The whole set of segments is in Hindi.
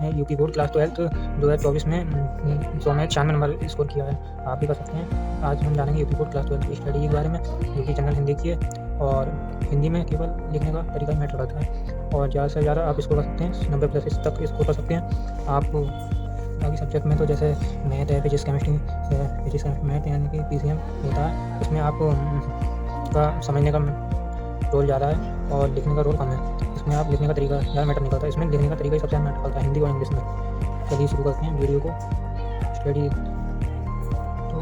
यूपी बोर्ड क्लास 12 2024 में 100 में 96 नंबर स्कोर किया है। आप भी कर सकते हैं। आज हम जानेंगे यूपी बोर्ड क्लास 12 की स्टडी के बारे में, जो कि जनरल हिंदी की है, और हिंदी में केवल लिखने का तरीका मैटर करता है। और ज़्यादा से ज़्यादा आप स्कोर कर सकते हैं, 90+ तक स्कोर कर सकते हैं आप। बाकी सब्जेक्ट में तो जैसे मैथ है, फिजिक्स केमिस्ट्री मैथ यानी कि PCM होता है, उसमें आप का समझने का रोल ज़्यादा है और लिखने का रोल कम है। इसमें आप लिखने का तरीका ज़्यादा मैटर नहीं करता, इसमें लिखने का तरीका ही सबसे ज़्यादा मैटर करता है, हिंदी और इंग्लिश में। चलिए शुरू करते हैं वीडियो को स्टडी। तो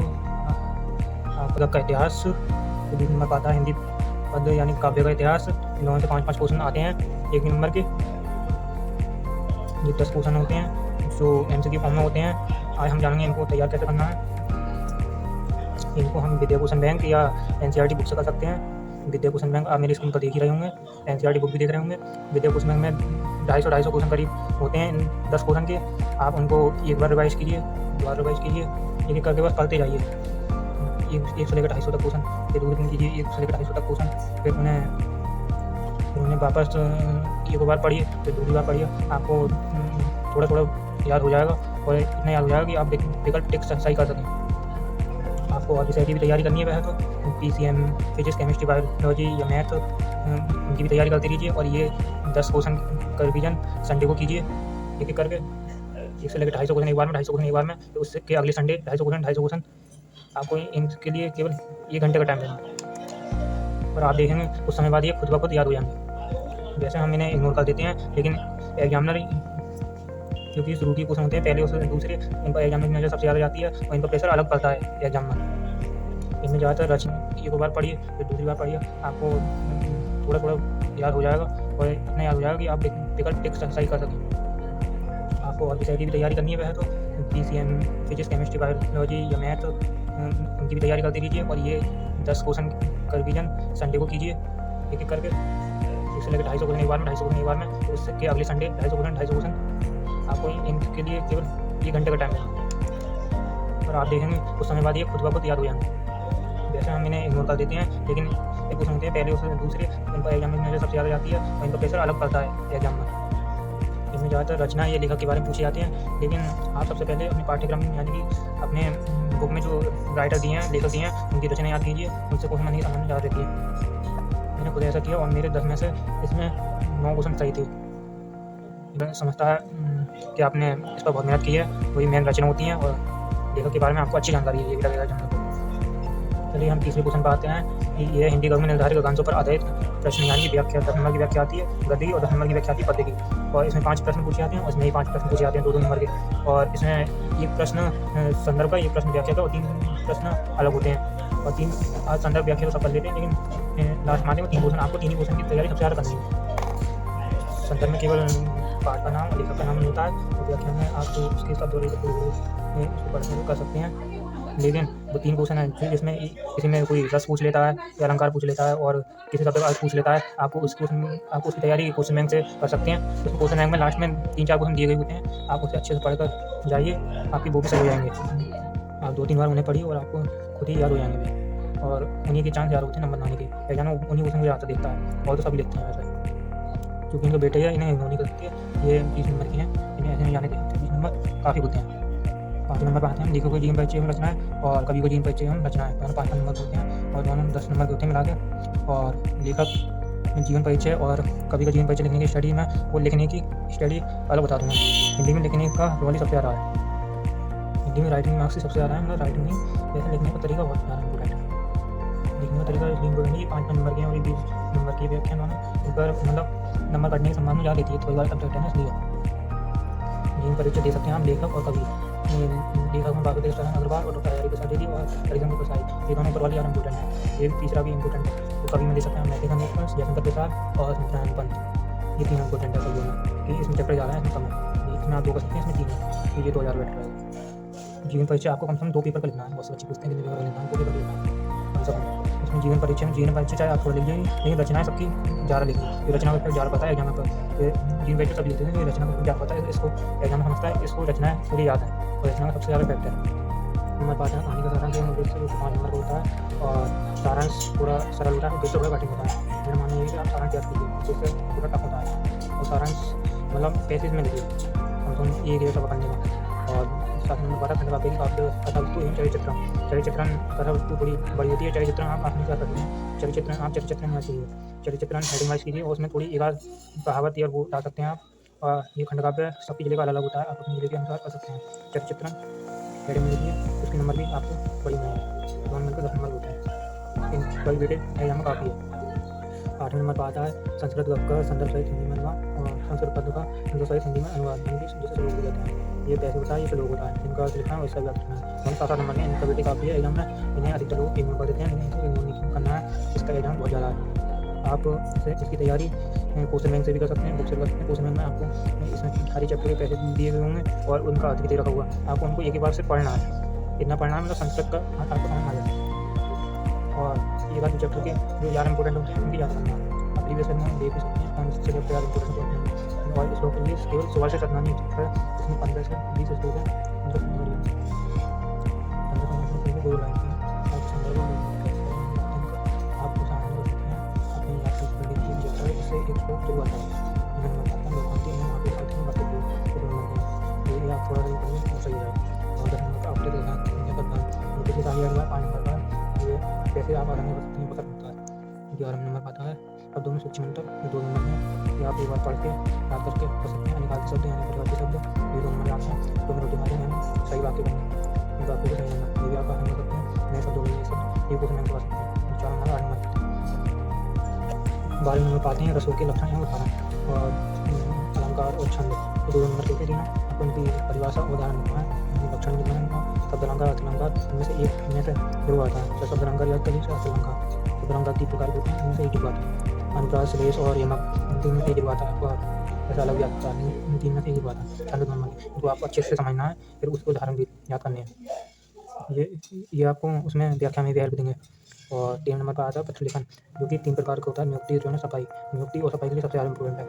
आपका का इतिहास तो 20 नंबर का आता है। हिंदी पद यानी काव्य का इतिहास, इन दोनों से 5-5 क्वेश्चन आते हैं 1 नंबर के। ये 10 क्वेश्चन होते हैं जो MCQ फॉर्म में होते हैं। आज हम जानेंगे इनको तैयार कैसे करना है। इनको हम विद्या क्वेश्चन बैंक या NCERT बुक से कर सकते हैं। विद्या क्वेश्चन बैंक आप मेरी स्क्रीन पर देख ही रहे होंगे, NCERT बुक भी देख रहे होंगे। विद्या क्वेश्चन बैंक में 250 क्वेश्चन करीब होते हैं इन 10 क्वेश्चन के। आप उनको एक बार रिवाइज कीजिए, दोबारा रिवाइज कीजिए, एक एक करके बस पढ़ते जाइए। एक से लेकर 250 तक क्वेश्चन, फिर दूसरे दिन कीजिए 1 से लेकर 250 तक क्वेश्चन, फिर उन्हें वापस एक बार पढ़िए, फिर दूसरी बार पढ़िए। आपको थोड़ा थोड़ा याद हो जाएगा और इतना याद हो जाएगा कि आप विकल्प टिक सही कर सकें। आपको और विषय की भी तैयारी करनी है वह तो PCM, फिजिक्स केमिस्ट्री बायोलॉजी या मैथ, उनकी भी तैयारी करते रहिए। और ये 10 क्वेश्चन का रिवीजन संडे को कीजिए, एक एक करके 1 से लेकर 250 क्वेश्चन एक बार में, 250 क्वेश्चन एक बार में। तो उससे के अगले संडे 250 क्वेश्चन आपको इनके लिए केवल 1 घंटे का टाइम देना, और आप देखेंगे कुछ समय बाद ये खुद ब खुद याद हो जाएंगे। वैसे हम इन्हें इग्नोर कर देते हैं, लेकिन एग्जामिनर क्योंकि शुरू की क्वेश्चन होते हैं पहले और दूसरे, इन पर एग्जामिनर की नज़र सबसे ज़्यादा जाती है और इन पर प्रेशर अलग पड़ता है एग्जामिनर। इनमें ज़्यादातर रचना एक बार पढ़िए, फिर दूसरी बार पढ़िए, आपको थोड़ा थोड़ा याद हो जाएगा और इतना याद हो जाएगा कि आप विकल्प टिक सही कर सकें। आपको और विषय की भी तैयारी करनी है वह तो PCM, फिजिक्स केमिस्ट्री बायोलॉजी या मैथ, उनकी भी तैयारी करते रहिए। और ये 10 क्वेश्चन का रिवीजन संडे को कीजिए, एक एक करके 1 से लेकर 250 क्वेश्चन एक बार में, 250 क्वेश्चन एक बार में। तो उससे के अगले संडे 250 क्वेश्चन आपको इनके लिए केवल 1 घंटे का टाइम देना, और आप देखेंगे कुछ समय बाद ये खुद ब खुद याद हो जाएंगे। वैसे हम इन्हें इग्नोर कर देते हैं, लेकिन एक क्वेश्चन होते हैं पहले और दूसरे, इन पर एग्जाम में नज़र सबसे ज़्यादा जाती है और इन पर प्रेशर अलग पड़ता है एग्जाम में। इनमें ज़्यादातर रचना या लेखक के बारे में पूछे जाते हैं, लेकिन आप सबसे पहले अपने पाठ्यक्रम यानी कि अपने बुक में जो राइटर दिए हैं, लेखक दिए हैं, उनकी रचना याद कीजिए, उनसे क्वेश्चन बनने की संभावना ज़्यादा रहती है। मैंने खुद ऐसा किया और मेरे 10 में से इसमें 9 क्वेश्चन सही थे। मैं समझता है कि आपने इस पर बहुत मेहनत की है। वही मेन रचना होती हैं और लेखक के बारे में आपको अच्छी जानकारी है, ये भी लगेगा जानने को। चलिए हम तीसरे क्वेश्चन पर आते हैं कि ये हिंदी गद्य में निर्धारित गद्यांशों पर आधारित प्रश्न यानी कि व्याख्या। 10 नंबर की व्याख्या आती है गद्य की और 10 नंबर की व्याख्या आती है पद्य की। और इसमें 5 प्रश्न पूछे जाते हैं और इसमें ही 5 प्रश्न पूछे जाते हैं 2-2 नंबर के। और इसमें एक प्रश्न संदर्भ का, एक प्रश्न व्याख्या का और 3 प्रश्न अलग होते हैं। और 3 आज संदर्भ व्याख्या तो सब कर लेते हैं, लेकिन लास्ट में आते हैं 3 क्वेश्चन। आपको 3 ही क्वेश्चन की तैयारी सबसे ज़्यादा करनी है। संदर्भ में केवल पाठ का नाम और लेखक का नाम होता है, और व्याख्या में आप उसके शब्द और उसको पढ़ने कर सकते हैं। लेकिन वो 3 क्वेश्चन हैं जिसमें किसी में कोई रस पूछ लेता है या अलंकार पूछ लेता है और किसी शब्द का अर्थ पूछ लेता है, आपको उसकी तैयारी क्वेश्चन बैंक से कर सकते हैं। उस क्वेश्चन बैंक में लास्ट में 3-4 क्वेश्चन दिए गए होते हैं, आप उसे अच्छे से पढ़कर जाइए, आपकी बुक सही हो जाएंगे। आप 2-3 बार उन्हें पढ़िए और आपको खुद ही याद हो जाएंगे वे, और उन्हीं के चांस ज़्यादा होते हैं नंबर लाने के। एग्जाम उन्हीं क्वेश्चन को ज़्यादा देखता है, और तो सभी लिखते हैं वैसे, क्योंकि इनके बेटे हैं, इन्हें इग्नोर नहीं कर सकते। ये 30 नंबर की हैं, इन्हें ऐसे नहीं जाने देते। 20 नंबर काफ़ी होते हैं। 5 नंबर पर आते हैं लेखकों को जीवन परिचय एवं रचना है और कवि को जीवन परिचय एवं रचना है। दोनों 5 नंबर होते हैं और दोनों 10 नंबर के होते हैं मिला के। और लेखक जीवन परिचय और कवि का जीवन परिचय लिखने की स्टडी में वो लिखने की स्टडी अलग बता दूँगा। हिंदी में लिखने का रोल ही सबसे ज़्यादा है। हिंदी में राइटिंग मार्क्स ही सबसे ज़्यादा है, मतलब राइटिंग नहीं, जैसे लिखने का तरीका बहुत ज़्यादा इम्पोर्टेंट है। लिखने का तरीका इसलिए इम्पोर्टेंट है कि 5 नंबर के हैं और 20 नंबर की व्याख्या दोनों इन पर मतलब नंबर कटने की संभावना ज़्यादा रहती है। थोड़ी बार सब्जेक्ट है ना, इसलिए जीवन परिचय दे सकते हैं आप लेखक और कवि। लेखक में बाबू देव अग्रवाल और डॉक्टर हरिहर प्रसाद द्विवेदी और हरिशंकर प्रसाद, ये दोनों ऊपर वाली ज़्यादा इंपॉर्टेंट है। ये तीसरा भी इंपॉर्टेंट है। तो कवि में दे सकते हैं मैथिली मिश्र, जयशंकर प्रसाद और नारायण पंत, ये 3 इंपॉर्टेंट है कवियों में, कि इसमें चैप्टर ज़्यादा है, इसमें कम है। इसमें आप 2 कर सकते हैं, इसमें 3 है, तो ये 2000 बेटर रहेगा। जीवन परिचय आपको कम से कम 2 पेपर का लिखना है। बहुत से बच्चे पूछते हैं कि पेपर लिखना है, 2 पेपर लिखना है कम से कम। इसमें जीवन परिचय चाहे आप थोड़ा लिख जाइए, लेकिन रचनाएं सबकी ज़्यादा लिखी। रचना का ज़्यादा पता है एग्जाम पर, जीवन परिचय सब लिखते हैं, रचना को ज़्यादा पता है, इसको एग्जाम में समझता है, इसको रचनाएं पूरी याद है और रचना का सबसे ज़्यादा इफेक्ट है। नंबर 5 है कहानी का सारांश एवं उद्देश्य, जो 5 नंबर का होता है और सारांश पूरा सरल होता है, उद्देश्य थोड़ा कठिन होता है। मेरा मानना ये है कि आप सारांश याद कीजिए, उद्देश्य पूरा टफ होता है। और सारांश मतलब पैसेज में लिखिए, कम से कम एक जैसा पकड़ने का। और 7 नंबर 12 खंडकाव्य की काव्य कथा वस्तु एवं चरित्र चित्रण कथा वस्तु थोड़ी बड़ी होती है। चरित्र चित्रण आप अपनी क्या करते हैं, चरित्र चित्रण आप चरित्र चित्रण में चाहिए, चरित्र चित्रण हेडिंग वाइज कीजिए और उसमें थोड़ी एक आध कहावत या वो डाल सकते हैं आप। और ये खंडकाव्य सबकी जिले का अलग होता है, आप अपने जिले के अनुसार कर सकते हैं। चरित्र चित्रण हेडिंग में लिखिए, उसके नंबर भी आपको बड़ी मिलेंगे, दोनों मिलकर 10 नंबर होते हैं। इन कई बेटे एग्जाम में काफ़ी है। 8 नंबर पर आता है संस्कृत गद्य का संदर्भ सहित हिंदी में अनुवाद और संस्कृत पद्य का संदर्भ सहित हिंदी में अनुवाद, इंग्लिश जिसे श्लोक हो जाते हैं। ये कैसे होता है, ये श्लोक होता है, इनका अर्थ लिखना है वैसा भी अर्थ लिखना है। हम 7 नंबर में इनका बेटे काफ़ी है एग्जाम में, इन्हें अधिकतर लोग इग्नोर कर देते हैं, इनको इग्नोर नहीं करना है, इसका एग्जाम बहुत ज़्यादा है। आप इसकी तैयारी क्वेश्चन बैंक से भी कर सकते हैं, बुक से कर सकते हैं। क्वेश्चन बैंक में आपको इसमें सारी चैप्टर के पैसे दिए गए होंगे और उनका अर्थ भी दे रखा हुआ है, आपको उनको एक ही बार से पढ़ना है, इतना पढ़ना है मतलब संस्कृत का आपको समझ आ जाए। और ये बात चैप्टर के जो ज़्यादा इंपॉर्टेंट होते हैं उनकी याद करना है। आप प्रीवियस में देख भी सकते हैं कौन से चैप्टर ज़्यादा इंपॉर्टेंट होते हैं। और श्लोक के लिए केवल 16 से 17 चैप्टर है, इसमें 15 से 20 श्लोक है, उनको समझिए। 15 दो लाइन की आप संदर्भ आपको सामने कर सकते हैं, अपनी याद कर लीजिए चैप्टर इससे एक श्लोक जरूर आता है। ये आप थोड़ा सा पढ़िए तो सही है। और 10 नंबर का अपडेट करना है, कितनी सारी आ 5 नंबर का ये कैसे आप आसानी कर सकते हैं पता होता है। 11 नंबर आता है अब दोनों सूक्ष्म अंतर, 2 नंबर में ये आप एक बार पढ़ के याद करके कर सकते हैं। अनिवार्य शब्द यानी परिवार शब्द ये 2 नंबर आते हैं, तो रोटी मारे यानी सही वाक्य बने, वाक्य को सही करना ये भी आप आसानी कर सकते हैं। नए शब्द ये सब ये क्वेश्चन बैंक कर सकते हैं। 4 नंबर 8 नंबर 12 नंबर पाते हैं रसों के लक्षण एवं उदाहरण और अलंकार और छंद, 2 नंबर के लिए आपको उनकी परिभाषा उदाहरण लिखना है, लक्षण लिखना है, शब्द अलंकार अर्थ अलंकार इनमें से एक इनमें से जरूर आता है। शब्द अलंकार याद करिए, अर्थ अलंकार शब्द अलंकार 3 प्रकार के होते हैं, इनमें से एक ही बात है। अनुप्रास श्लेष और यमक इन तीन में से एक ही बात है, आपको ऐसा अलग याद करता है, इन तीन में से एक ही बात है। छंद नंबर इनको आपको अच्छे से समझना है, फिर उसके उदाहरण भी याद करने हैं। ये आपको उसमें व्याख्या में भी हेल्प देंगे। और 3 नंबर पर आता है पत्र लिखन, जो कि 3 प्रकार का होता है। नियुक्ति जो है सफाई, नियुक्ति और सफाई के लिए सबसे ज़्यादा इंपॉर्टेंट है,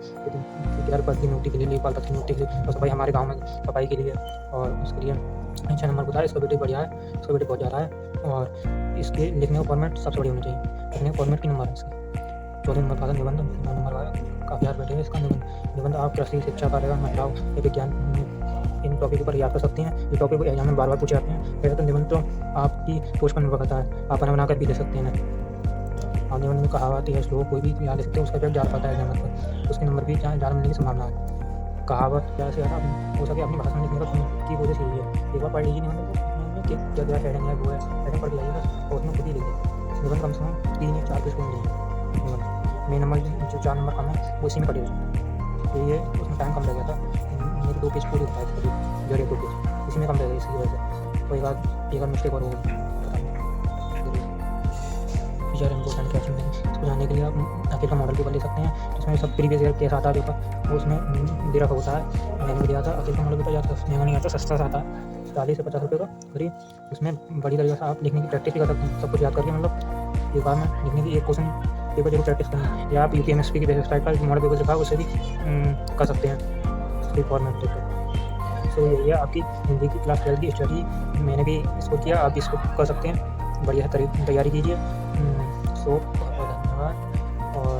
क्योंकि हर पद की नियुक्ति के लिए, लेखपाल पद की नियुक्ति के लिए और सफाई हमारे गाँव में सफाई के लिए और उसके लिए 6 नंबर को था। इसका बेटे बढ़िया है, इसका बेटे बहुत ज़्यादा है और इसके लिखने का फॉर्मेट सबसे बड़ी होनी चाहिए, लिखने का फॉर्मेट 3 नंबर है इसका। 14 नंबर का निबंध, 9 नंबर वाला काफ़ी याद बैठे हैं इसका निबंध आप कृषि शिक्षा कार्यक्रम महिलाओं या विज्ञान इन टॉपिक पर याद कर सकते हैं। ये टॉपिक एग्जाम में बार पूछे जाते हैं। वैसे तो निबंध तो आपकी सोच पर निर्भर करता है, आप बना कर भी दे सकते हैं। और निबंध में कहावत या श्लोक कोई भी याद ले सकते हैं, उसका इफेक्ट ज़्यादा पड़ता है एग्जाम पर, उसके नंबर भी ज़्यादा मिलने की संभावना है। कहावत ज़्यादा से ज़्यादा हो सके अपनी भाषा में लिखने की कोशिश कीजिए। एक बार पढ़ लीजिए निबंध कि क्या हेडिंग है वो है, हेडिंग पढ़ के जाइए बस और उसमें खुद ही लिखिए। निबंध कम से कम 3 या 4 पेज को लीजिए निबंध। मेन नंबर जो 4 नंबर कम है वो इसी में कटे तो ये उसमें टाइम कम लग गया था, मेरे 2 पेज पूरे होता है करीब, डेढ़ 2 पेज इसी में कम लगेगा, इसकी वजह से कोई बात एक बार मिस्टेक और होगी। फीचर इंपॉर्टेंट क्वेश्चन है, इसको जानने के लिए आप आखिर का मॉडल पेपर ले सकते हैं, जिसमें सब प्रीवियस ईयर केस आता है पेपर, वो उसमें दे रखा होता है। मैंने भी दिया था आखिर का मॉडल पेपर, ज़्यादा महंगा नहीं आता, सस्ता सा आता है, 40 से 50 रुपये का करीब। उसमें बड़ी तरीके से आप लिखने की प्रैक्टिस भी कर सकते हैं, सब कुछ याद करके, मतलब एक बार में लिखने की एक क्वेश्चन पेपर जरूर प्रैक्टिस करनी, या आप UPMSP की वेबसाइट पर मॉडल पेपर लिखा है उससे भी कर सकते हैं उसके फॉर्मेट पेपर। सो यही है आपकी हिंदी की क्लास 12 की स्टडी, मैंने भी इसको किया, आप इसको कर सकते हैं, बढ़िया तैयारी कीजिए। सो बहुत धन्यवाद और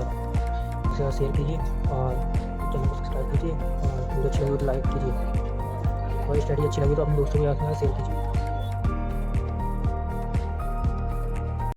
इसे शेयर कीजिए और चैनल को सब्सक्राइब कीजिए और वीडियो अच्छी लगी तो लाइक कीजिए और स्टडी अच्छी लगी तो अपने दोस्तों के साथ शेयर कीजिए।